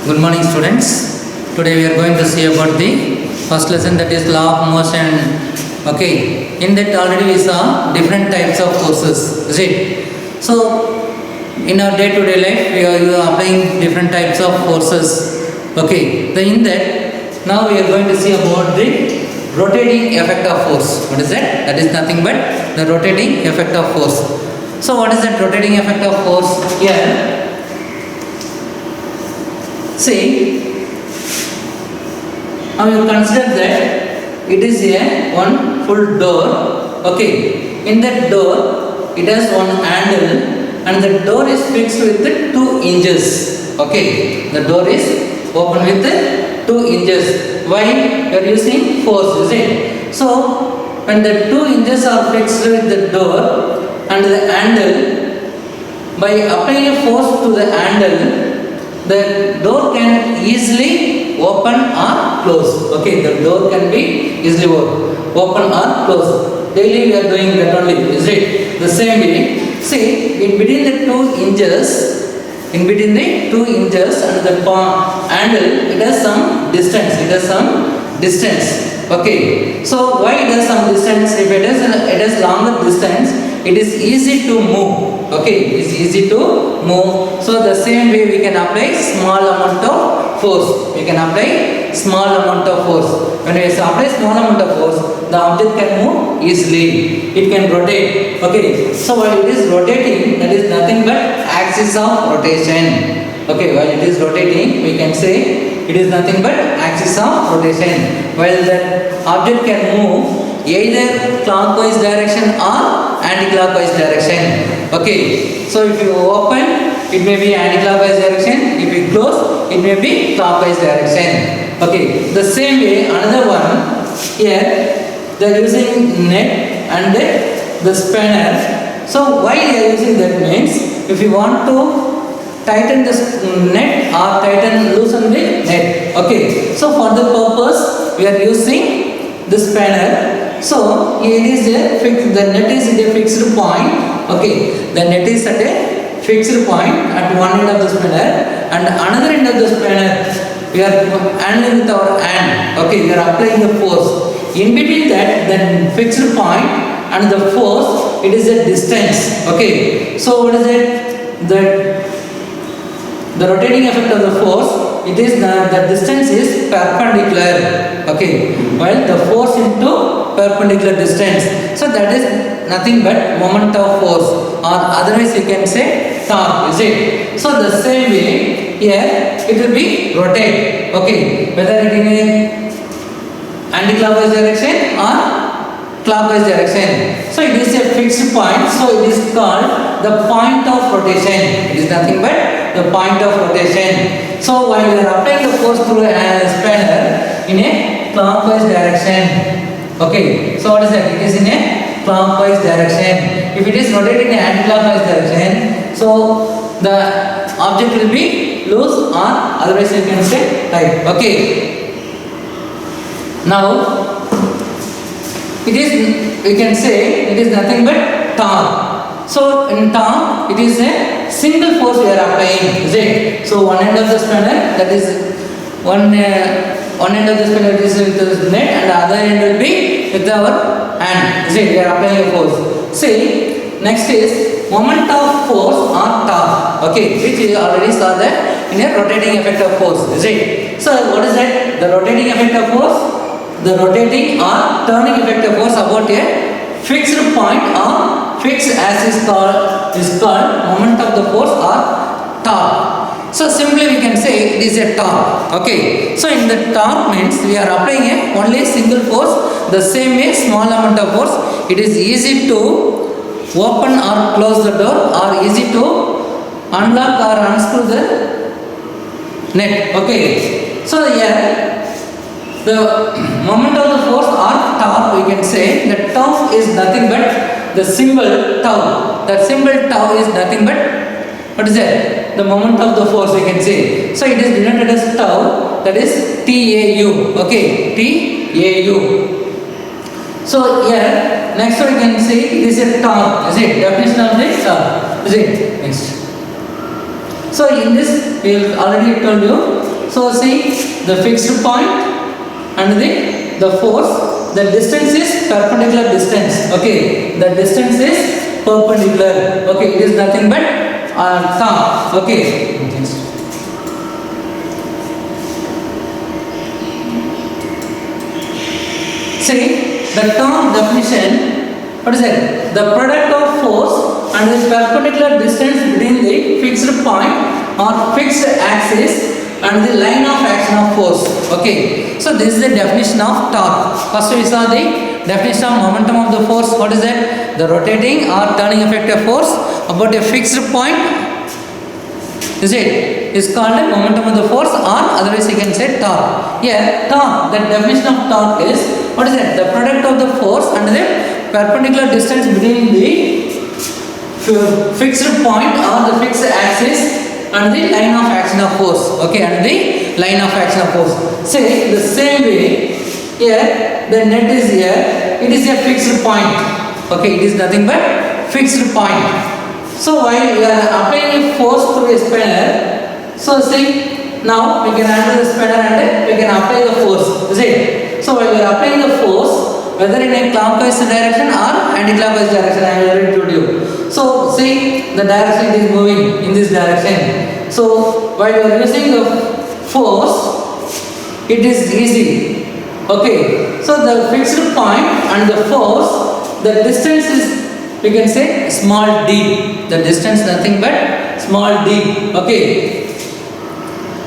Good morning, students. Today we are going to see about the first lesson, that is law of motion. Okay, in that already we saw different types of forces, is it? So in our day-to-day life we are applying different types of forces. Okay, then in that now we are going to see about the rotating effect of force. What is that? That is nothing but the rotating effect of force. So what is that rotating effect of force? Here, see, now you consider that it is a one full door. Okay, in that door it has one handle and the door is fixed with 2 hinges. Okay, the door is open with 2 hinges. Why? You are using force, is it? So when the 2 hinges are fixed with the door and the handle, by applying a force to the handle, the door can easily open or close. Okay, the door can be easily open or close. Daily we are doing that only, is it? The same way, see, in between the 2 hinges, and the handle, it has some distance. Okay, so why it has some distance? If it has longer distance, it is easy to move. Okay, it is easy to move. So the same way we can apply small amount of force. We can apply small amount of force. When we apply small amount of force, the object can move easily. It can rotate. Okay, so while it is rotating, that is nothing but axis of rotation. Okay, while it is rotating, we can say it is nothing but axis of rotation. While that object can move either clockwise direction or anti-clockwise direction. Okay, so if you open, it may be anti-clockwise direction. If you close, it may be clockwise direction. Okay, the same way another one, here they are using net and the spanner. So why they are using that means, if you want to tighten this net or loosen the net. Okay, so for the purpose we are using the spanner. So it is a fixed, the net is at a fixed point. Okay, the net is at a fixed point at one end of the spanner, and another end of the spanner we are handling with our hand. Okay, we are applying the force. In between that, the fixed point and the force, it is a distance. Okay, so what is it? The rotating effect of the force, it is the distance is perpendicular. Okay, while the force into perpendicular distance, so that is nothing but moment of force, or otherwise you can say torque, is it? So the same way here it will be rotate. Okay, whether it in a anti-clockwise direction or clockwise direction. So it is a fixed point, so it is called the point of rotation. It is nothing but the point of rotation. So while we are applying the force through a spanner in a clockwise direction. Okay, so what is that? It is in a clockwise direction. If it is rotating in an anti-clockwise direction, so the object will be loose, or otherwise you can say tight. Okay. Now it is, we can say it is nothing but torque. So in torque, it is a single force we are applying, is it? So one end of the spanner, that is one end of the spanner is with the net, and the other end will be with our hand, is it? We are applying a force. See, next is moment of force or torque. Okay, which you already saw that in a rotating effect of force, is it? So what is that? The rotating effect of force, the rotating or turning effect of force about a fixed point or fixed axis is called moment of the force or torque. So simply we can say it is a torque. Okay, so in the torque means we are applying a only single force. The same way small amount of force, it is easy to open or close the door, or easy to unlock or unscrew the net. Okay, so here the moment of the force or torque, we can say that torque is nothing but the symbol tau. That symbol tau is nothing but, what is that? The moment of the force, we can say. So it is denoted as tau, that is TAU. Okay, TAU. So here next we can say it is a torque, is it? Definition of the torque, is it? Next. So in this we have already told you So see the fixed point and the force, the distance is perpendicular distance. Okay, the distance is perpendicular. Okay, it is nothing but torque. Okay. See the torque definition. What is it? The product of force and the perpendicular distance between the fixed point or fixed axis and the line of action of force. Okay. So this is the definition of torque. First we saw the definition of momentum of the force. What is that? The rotating or turning effect of force about a fixed point. Is it? Is called a momentum of the force, or otherwise you can say torque. Here torque. The definition of torque is, what is it? The product of the force and the perpendicular distance between the fixed point or the fixed axis and the line of action of force. Okay, and the line of action of force. Say the same way here the net is here. It is a fixed point. Okay, it is nothing but fixed point. So while we are applying a force to a spanner, so see now we can handle the spanner and we can apply the force. Is it? So while we are applying the force, whether in a clockwise direction or anti-clockwise direction, I have already told you. So see the direction it is moving in this direction. So while you are using the force, it is easy. Okay. So the fixed point and the force, the distance is, we can say small d. The distance nothing but small d. Okay.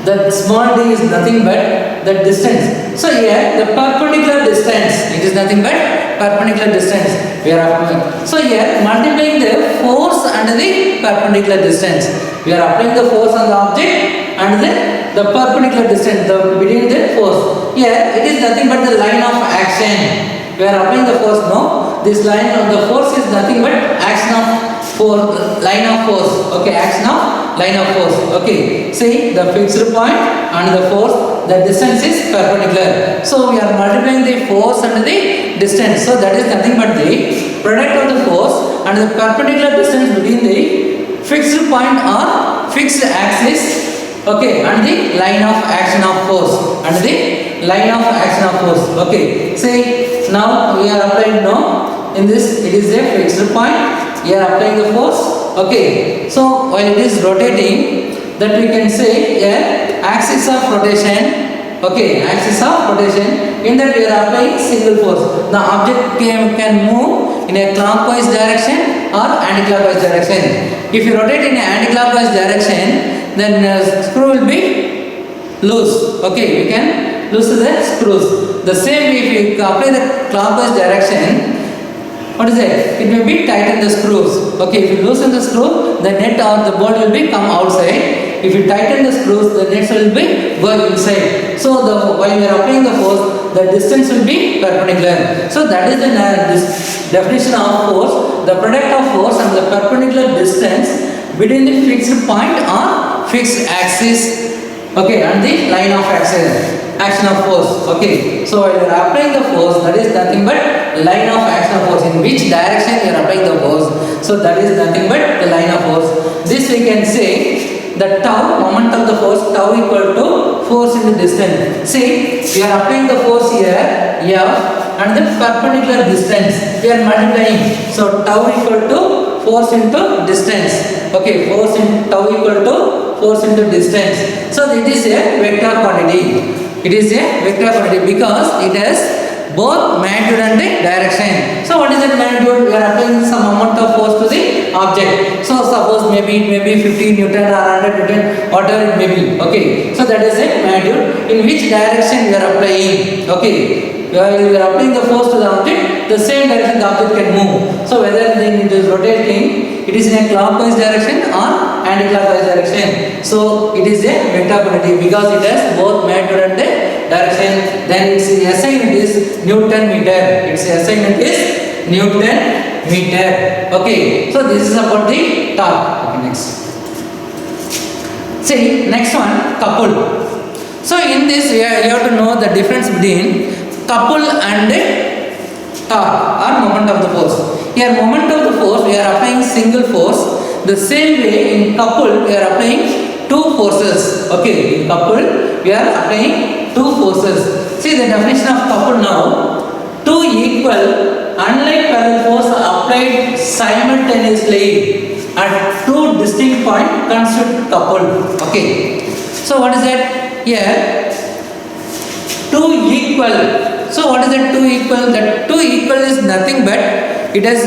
The small d is nothing but the distance. So here the perpendicular distance, it is nothing but perpendicular distance. We are applying. So here multiplying the force and the perpendicular distance. We are applying the force on the object and the perpendicular distance between the force. Here it is nothing but the line of action. We are applying the force. No, this line of the force is nothing but action of force, line of force. Okay, action of line of force. Okay, see the fixed point and the force, the distance is perpendicular. So we are multiplying the force and the distance. So that is nothing but the product of the force and the perpendicular distance between the fixed point or fixed axis. Okay, and the line of action of force and the line of action of force. Okay, see now we are applying now in this, it is a fixed point. We are applying the force. Okay, so while it is rotating, that we can say a axis of rotation. Okay, axis of rotation. In that we are applying single force. The object can move in a clockwise direction or anti-clockwise direction. If you rotate in an anti-clockwise direction, then screw will be loose. Okay, we can loosen the screws. The same way if you apply the clockwise direction, what is it? It may be tighten the screws. Okay, if you loosen the screw, the net or the bolt will be come outside. If you tighten the screws, the nets will be go inside. So while we are applying the force, the distance will be perpendicular. So that is the this definition of force. The product of force and the perpendicular distance between the fixed point or fixed axis. Okay, and the line of action of force. Okay, so while you are applying the force, that is nothing but line of action of force. In which direction you are applying the force? So that is nothing but the line of force. This we can say the tau, moment of the force, tau equal to force into distance. See, we are applying the force here, F, and the perpendicular distance we are multiplying. So tau equal to force into distance. Okay, force in tau equal to force into distance. So it is a vector quantity. It is a vector quantity because it has both magnitude and the direction. So what is that magnitude? We are applying some amount of force to the object. So suppose maybe it may be 50 Newton or 100 Newton, whatever it may be. Okay, so that is a magnitude. In which direction we are applying? Okay, we are applying the force to the object, the same direction the object can move. So whether it is rotating, it is in a clockwise direction or anti-clockwise direction. So it is a vector quantity because it has both magnitude and the direction. Then its SI unit is Newton meter. Its SI unit is Newton meter. Okay, so this is about the torque. Okay, next. See, next one, couple. So in this you have to know the difference between couple and torque or moment of the force. Here moment of the force we are applying single force. The same way in couple we are applying two forces. Okay, in couple we are applying two forces. See the definition of couple now. Two equal unlike parallel force applied simultaneously at two distinct points constitute couple. Okay. So what is that? Here two equal. So what is that two equal? That two equal is nothing but it has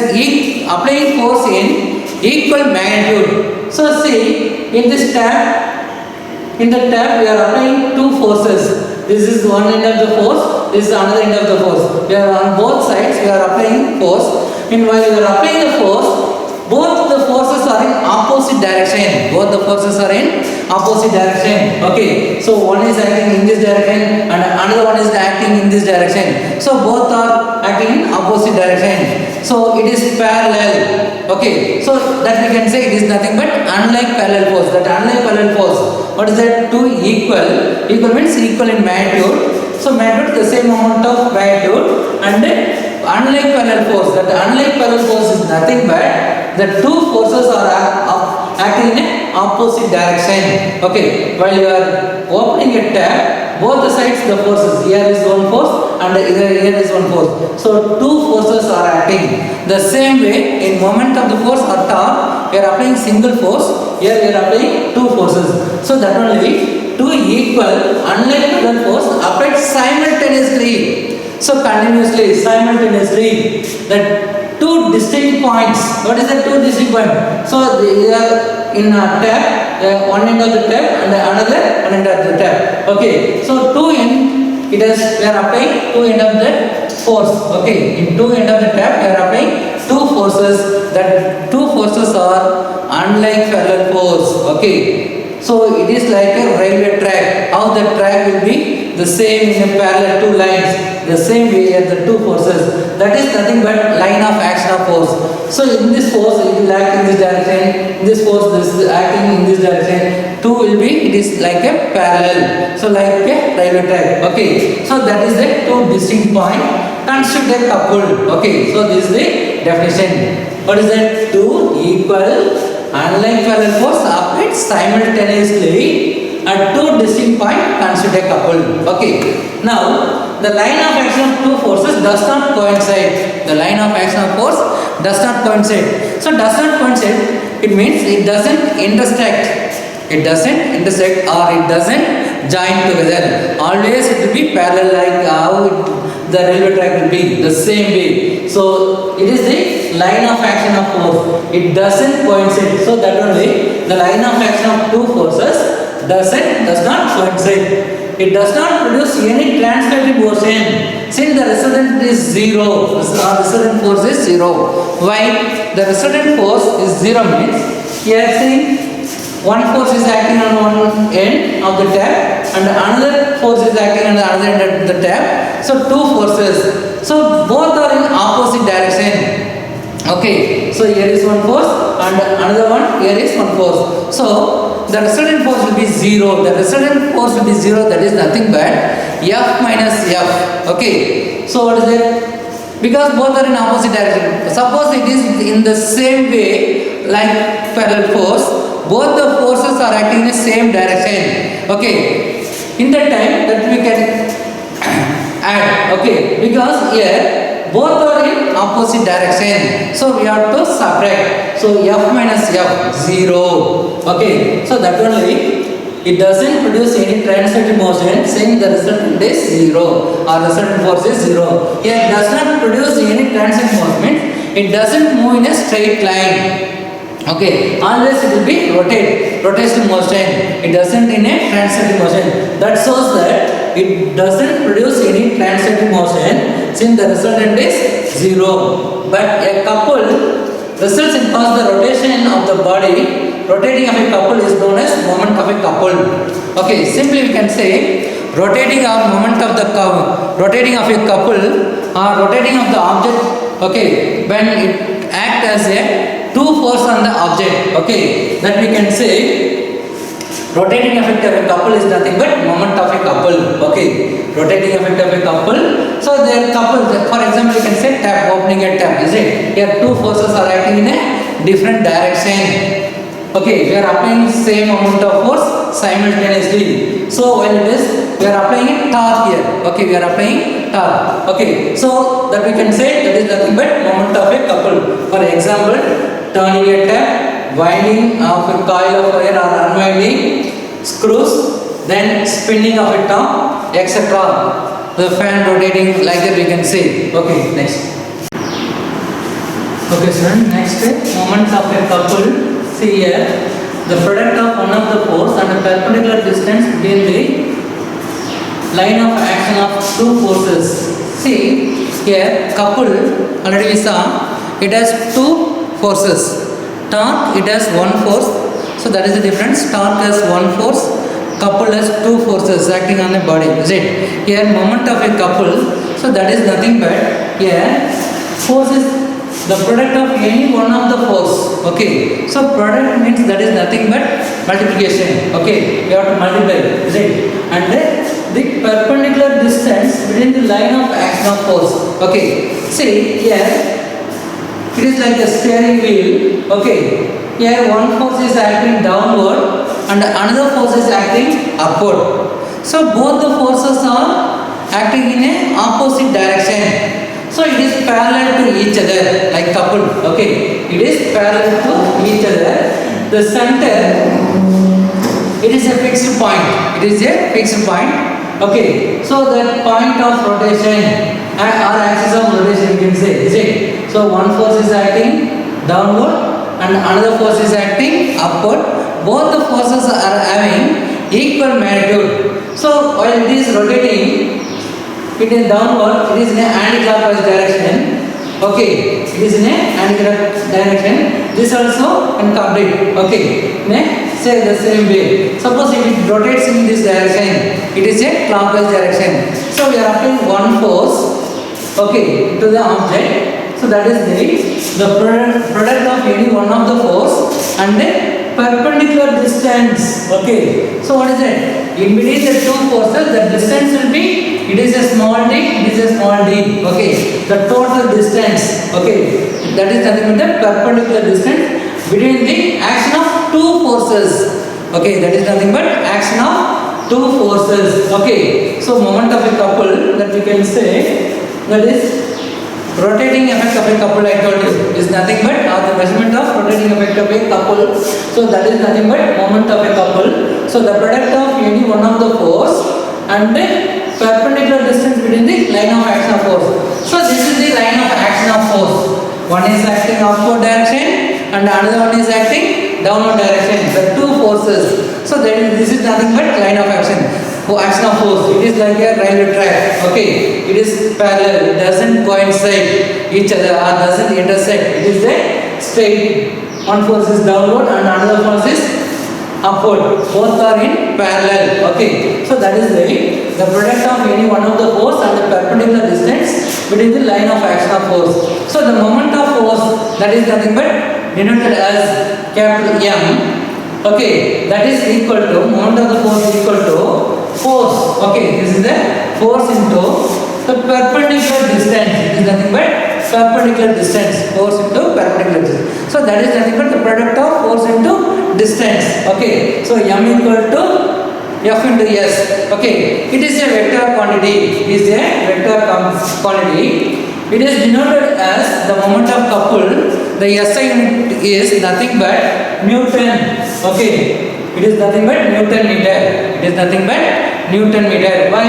applying force in equal magnitude. So see in this tab, in the tab we are applying two forces. This is one end of the force, this is another end of the force. We are on both sides we are applying force. Meanwhile we are applying the force, both the forces are in opposite direction. Both the forces are in opposite direction. Okay. So one is acting in this direction and another one is acting in this direction. So both are acting in opposite direction. So it is parallel. Okay. So that we can say it is nothing but unlike parallel force. That unlike parallel force. What is that? Two equal. Equal means equal in magnitude. So magnitude the same amount of magnitude and unlike parallel force. That unlike parallel force is nothing but the two forces are acting in a opposite direction. Okay, while you are opening a tab, both the sides the forces, here is one force and here is one force. So two forces are acting the same way. In moment of the force or torque, we are applying single force. Here we are applying two forces. So that only two equal unlike parallel force applied simultaneously. So continuously, simultaneously, that two distinct points. What is the two distinct points? So they are in a tab, one end of the tab and another one end of the tab. Okay. So two end, it is we are applying two end of the force. Okay. In two end of the tab, we are applying two forces. That two forces are unlike parallel force. Okay. So it is like a railway track. How the track will be the same in a parallel two lines. The same way as the two forces. That is nothing but line of action of force. So in this force it will act in this direction. In this force this is acting in this direction. Two will be it is like a parallel. So like a railway track. Okay. So that is the two distinct point. Consider coupled. Okay. So this is the definition. What is that? Two equal unlike parallel force applied simultaneously at two distinct points considered coupled. Okay. Now the line of action of two forces does not coincide. The line of action of force does not coincide. So does not coincide, it means it doesn't intersect. It doesn't intersect or it doesn't join together. Always it will be parallel like how the railway track will be the same way. So it is the line of action of force. It doesn't coincide. So that only the line of action of two forces does not coincide. It does not produce any translative motion since the resultant is zero. The resultant force is zero. Why? The resultant force is zero means here see one force is acting on one end of the tab and another force is acting on the other end of the tab. So two forces. So both are in opposite direction. Okay. So here is one force and another one here is one force. So the resultant force will be zero. The resultant force will be zero. That is nothing but F minus F. Okay. So what is it? Because both are in opposite direction. Suppose it is in the same way like parallel force. Both the forces are acting in the same direction. Okay. In that time that we can add. Okay. Because here both are in opposite direction. So we have to subtract. So F minus F 0. Okay. So that only it doesn't produce any translative motion saying the resultant is 0 or resultant force is 0. Here it does not produce any translative movement. It doesn't move in a straight line. Okay, always it will be rotational motion. It doesn't in a translative motion. That shows that it doesn't produce any translative motion since the resultant is 0. But a couple results in cause the rotation of the body. Rotating of a couple is known as moment of a couple. Okay, simply we can say rotating or moment of the rotating of a couple or rotating of the object. Okay, when it acts as a two force on the object. Okay, that we can say rotating effect of a couple is nothing but moment of a couple. Okay, rotating effect of a couple. So they are coupled. For example, you can say tap, opening a tap. Is it? Here two forces are acting in a different direction. Okay, we are applying same amount of force simultaneously. So when it is, we are applying torque here. Okay, we are applying torque. Okay, so that we can say that is nothing but moment of a couple. For example, turning a tap, winding of a coil of wire or unwinding screws, then spinning of a top, etc. The fan rotating, like that we can say. Okay, next. Okay, student, next moment of a couple. See here, the product of one of the force and a perpendicular distance between the line of action of two forces. See here, couple already we saw, it has two forces. Torque, it has one force, so that is the difference. Torque has one force, couple has two forces acting on the body. Is it? Here moment of a couple, so that is nothing but here force is the product of any one of the force. Okay, so product means that is nothing but multiplication. Okay, you have to multiply, is it? And the perpendicular distance between the line of action of force. Okay, see here it is like a steering wheel. Okay, here one force is acting downward and another force is acting upward. So both the forces are acting in a opposite direction. So it is parallel to each other, like couple. Okay, it is parallel to each other. The center, it is a fixed point. It is a fixed point. Okay, so the point of rotation or axis of rotation, you can say, is it? So one force is acting downward and another force is acting upward. Both the forces are having equal magnitude. So while it is rotating, it is downward, it is in a anti-clockwise direction. Okay, it is in a anti-clockwise direction. This also incomplete. Okay, say the same way. Suppose if it rotates in this direction, it is a clockwise direction. So we are applying one force, okay, to the object. So that is the product of any one of the force and the perpendicular distance. Okay, so what is it? In between the two forces, the distance will be, it is a small d, it is a small d. Okay, the total distance. Okay, that is nothing but the perpendicular distance between the action of two forces. Okay, that is nothing but action of two forces. Okay, so moment of a couple, that we can say, that is rotating effect of a couple. I told you is nothing but the measurement of rotating effect of a couple. So that is nothing but moment of a couple. So the product of any one of the force and the perpendicular distance between the line of action of force. So this is the line of action of force. One is acting upward direction and another one is acting downward direction. The two forces. So this is nothing but line of action. Action of force. It is like a railway track. Okay, it is parallel. It doesn't coincide each other or doesn't intersect. It is a straight. One force is downward and another force is upward. Both are in parallel. Okay, so that is the product of any one of the force and the perpendicular distance between the line of action of force. So the moment of force, that is nothing but denoted as capital M. Okay, that is equal to, moment of the force is equal to force. Okay, this is the force into the perpendicular distance. It is nothing but perpendicular distance. Force into perpendicular distance. So that is nothing but the product of force into distance. Okay, so M equal to F into S. Okay, it is a vector quantity. It is a vector quantity. It is denoted as the moment of couple. The SI unit is nothing but Newton. Okay, it is nothing but Newton meter. It is nothing but Newton meter. Why?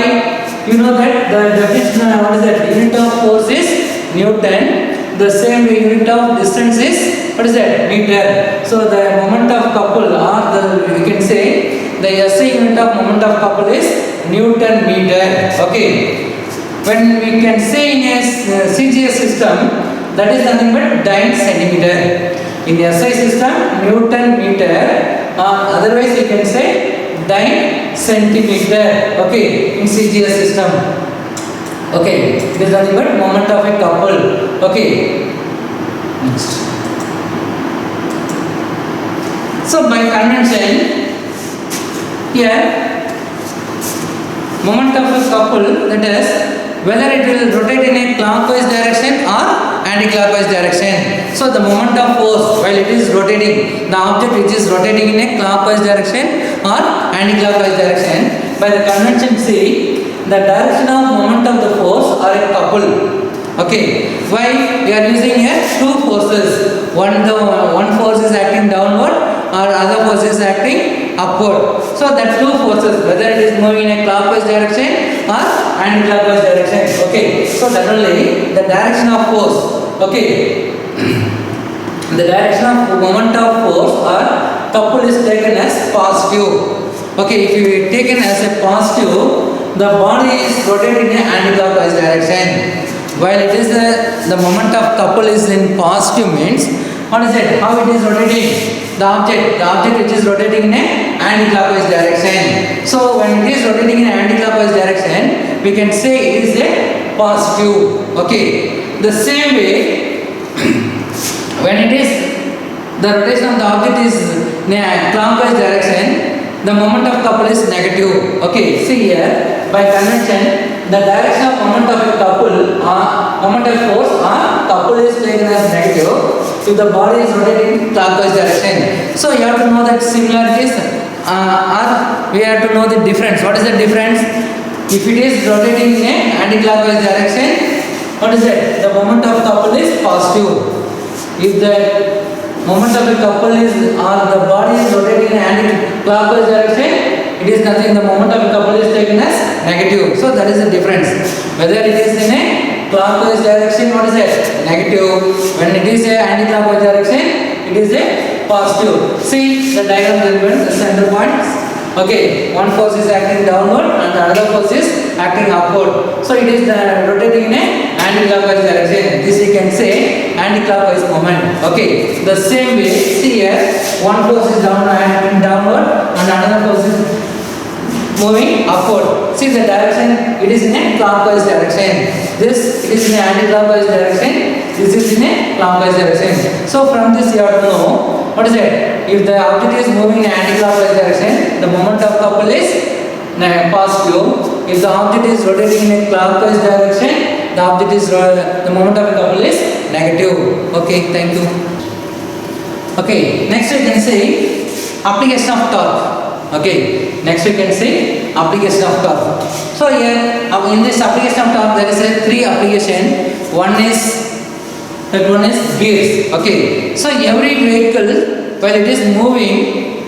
You know that the definition, what is that? Unit of force is Newton. The same unit of distance is, what is that? Meter. So the moment of couple, or we can say the SI unit of moment of couple is Newton meter. Okay. When we can say in a CGS system, that is nothing but Dyne centimeter. In the SI system, Newton meter, otherwise you can say Dyne centimeter. Okay, in CGS system. Okay, it is nothing but moment of a couple. Okay, next. So by convention, here moment of a couple, that is whether it will rotate in a clockwise direction or anti-clockwise direction. So the moment of force while it is rotating, the object which is rotating in a clockwise direction or anti-clockwise direction, by the convention C, the direction of moment of the force are a couple. Okay, why we are using here two forces? One force is acting downward or other force is acting upward. So that two forces, whether it is moving in a clockwise direction or anti-clockwise direction. Okay, so definitely the direction of force. Okay, the direction of moment of force or couple is taken as positive. Okay, if you taken as a positive, the body is rotating in anti-clockwise direction. While it is the moment of couple is in positive means, what is it? How it is rotating? The object which is rotating in a anti-clockwise direction. So when it is rotating in anti-clockwise direction, we can say it is a positive. Okay. The same way, when it is the rotation of the object is in a clockwise direction, the moment of couple is negative. Okay. See here, by convention, the direction of moment of a couple moment of force or couple is taken as negative if the body is rotating clockwise direction. So you have to know that similarities or we have to know the difference. What is the difference? If it is rotating in a anti-clockwise direction, what is it? The moment of couple is positive. If the moment of a couple is or the body is rotating in anti-clockwise direction, it is nothing. The moment of a couple is taken as negative. So that is the difference. Whether it is in a clockwise direction, what is it? Negative. When it is a anti-clockwise direction, it is a positive. See the diagram element, the center points. Okay, one force is acting downward and the other force is acting upward. So it is rotating in a anti-clockwise direction. This we can say anti-clockwise moment. Okay, the same way, see here, one force is acting downward and another force is moving upward. See the direction, it is in a clockwise direction. This it is in a anti-clockwise direction. This is in a clockwise direction. So from this you have to know, what is it? If the object is moving in anti-clockwise direction, the moment of couple is positive. If the object is rotating in a clockwise direction, the moment of couple is negative. Okay, thank you. Okay, next we can say application of torque. Okay, next we can say application of torque. So here in this application of torque there is a three application. One is gears. Okay, so every vehicle while it is moving,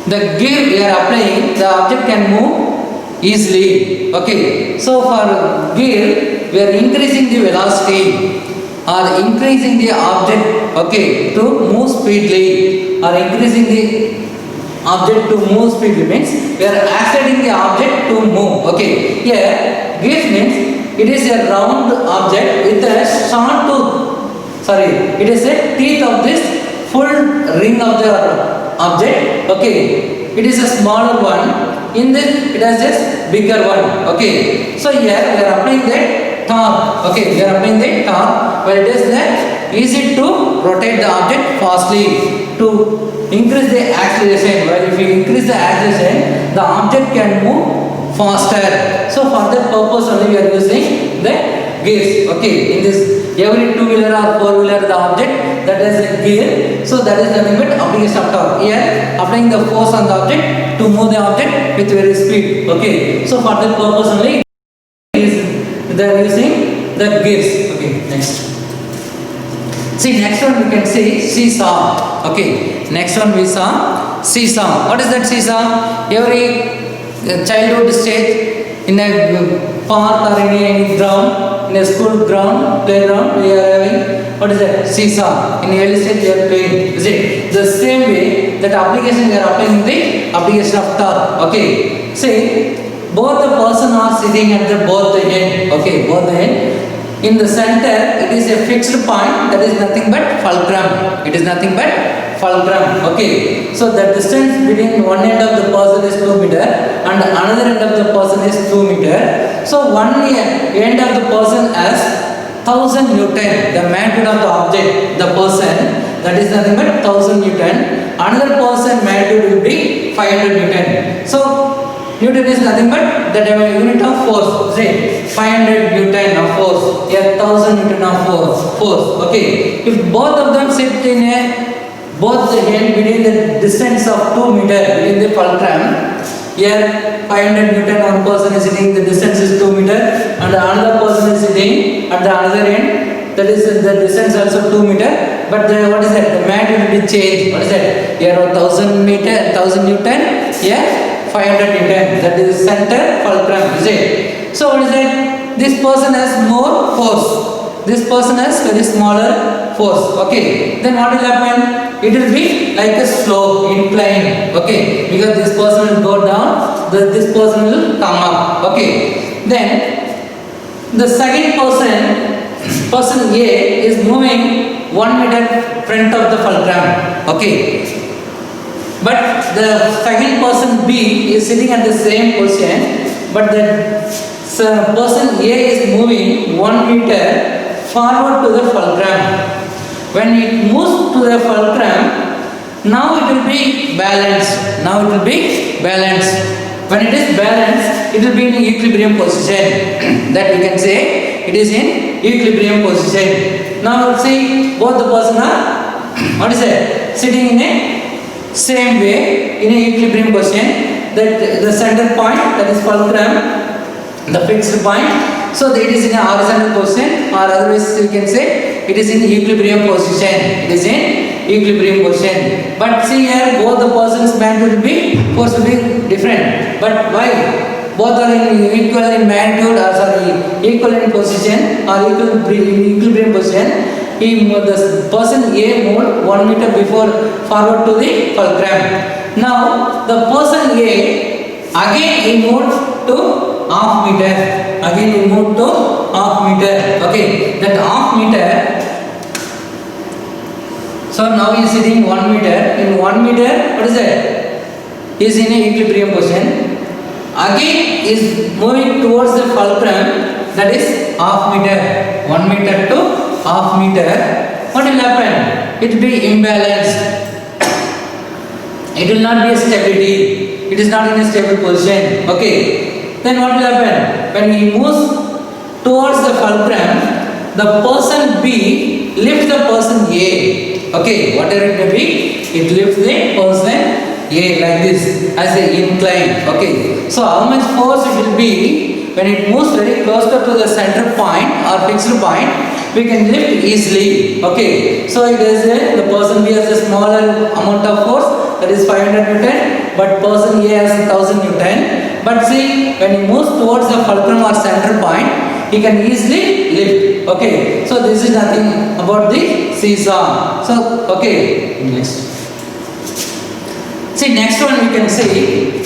the gear we are applying, the object can move easily. Okay, so for gear we are increasing the velocity or increasing the object, okay, to move speedily, or increasing the object to move speedily means we are accelerating the object to move. Okay, here gears means it is a round object with a short tooth. Sorry, it is a teeth of this full ring of the object. Okay, it is a smaller one. In this, it has this bigger one. Okay, so here we are applying the torque. Okay, we are applying the torque where it is easy to rotate the object fastly to increase the acceleration. Well, if you increase the acceleration, the object can move faster. So for that purpose only we are using the gears. Okay, in this every two-wheeler or four-wheeler the object that is a gear. So that is the limit application of torque. Here applying the force on the object to move the object with very speed. Okay, so for that purpose only they are using the gears. Okay, next. See, next one we can see seesaw. Okay, next one we saw seesaw. What is that seesaw? Every childhood stage in a park or in any ground, in a school ground, playground, we are having, what is that? Seesaw. In early stage we are playing. Is it? The same way that application we are applying the application of torque. Okay. See, both the person are sitting at both the end. Okay, both the end. In the center, it is a fixed point, that is nothing but fulcrum. It is nothing but fulcrum. Okay. So the distance between one end of the person is 2 meter and another end of the person is 2 meter. So one end of the person has 1000 Newton, the magnitude of the object, the person, that is nothing but 1000 Newton. Another person magnitude will be 500 Newton. So Newton is nothing but the unit of force. Say 500 Newton of force, yeah, 1000 Newton of force. Okay. If both of them sit in both the end between the distance of 2 meter between the fulcrum, here 500 Newton, one person is sitting, the distance is 2 meter, and another person is sitting at the other end, that is the distance also 2 meter, but what is that? The mat will be changed. What is that? Here 1000 meter, 1000 Newton, here 500 Newton, that is center fulcrum, is it? So what is that? This person has more force, this person has very smaller force. Okay, then what will happen? It will be like a slope, incline. Okay, because this person will go down, this person will come up. Okay, then the second person A is moving 1 meter front of the fulcrum. Okay, but the second person B is sitting at the same position, but the person A is moving 1 meter forward to the fulcrum. When it moves to the fulcrum, now it will be balanced. When it is balanced, it will be in equilibrium position. That we can say it is in equilibrium position. Now let's see, both the person are sitting in a same way in a equilibrium position. That the center point, that is fulcrum, the fixed point. So it is in a horizontal position, or otherwise you can say it is in equilibrium position. But see here, both the person's magnitude will be, force will be different. But why? Both are equal in magnitude, equal in position, or equal in equilibrium position. The person A moved 1 meter before forward to the fulcrum. Now the person A again he moved to half meter. Okay, that half meter. So now he is sitting 1 meter. In 1 meter, what is that? He is in a equilibrium position. Again is moving towards the fulcrum, that is half meter. 1 meter to half meter. What will happen? It will be imbalanced. It will not be a stability. It is not in a stable position. Okay. Then what will happen? When he moves towards the fulcrum, the person B lifts the person A. Okay, whatever it may be, it lifts the person A like this as an incline. Okay, so how much force it will be when it moves very closer to the center point or fixed point, we can lift easily. Okay, so it is the person B has a smaller amount of force, that is 500 Newton, but person A has 1000 Newton. But see, when he moves towards the fulcrum or center point, he can easily lift. Okay, so this is nothing about the seesaw. So okay, next. See, next one we can see,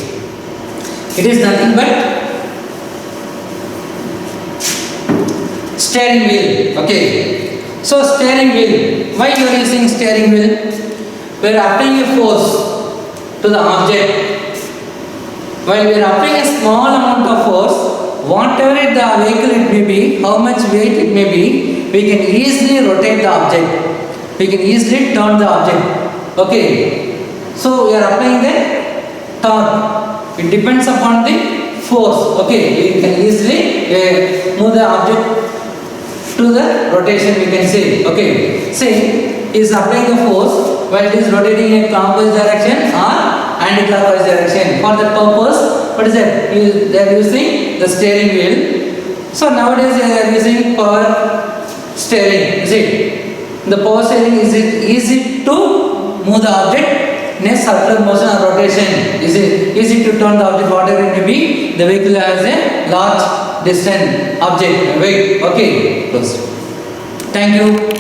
it is nothing but steering wheel. Okay, so steering wheel, why you are using steering wheel? We are applying a force to the object. While we are applying a small amount of force, whatever the vehicle it may be, how much weight it may be, we can easily rotate the object. We can easily turn the object. Okay. So we are applying the torque. It depends upon the force. Okay. We can easily move the object to the rotation, we can say. Okay. Say is applying the force while it is rotating in clockwise direction or anti-clockwise direction. For that purpose, what is that? They are using the steering wheel. So nowadays they are using power steering. Is it? The power steering, is it easy to move the object in a circular motion or rotation? Is it easy to turn the object, whatever it may be? The vehicle has a large distant object weight. Okay, close. Thank you.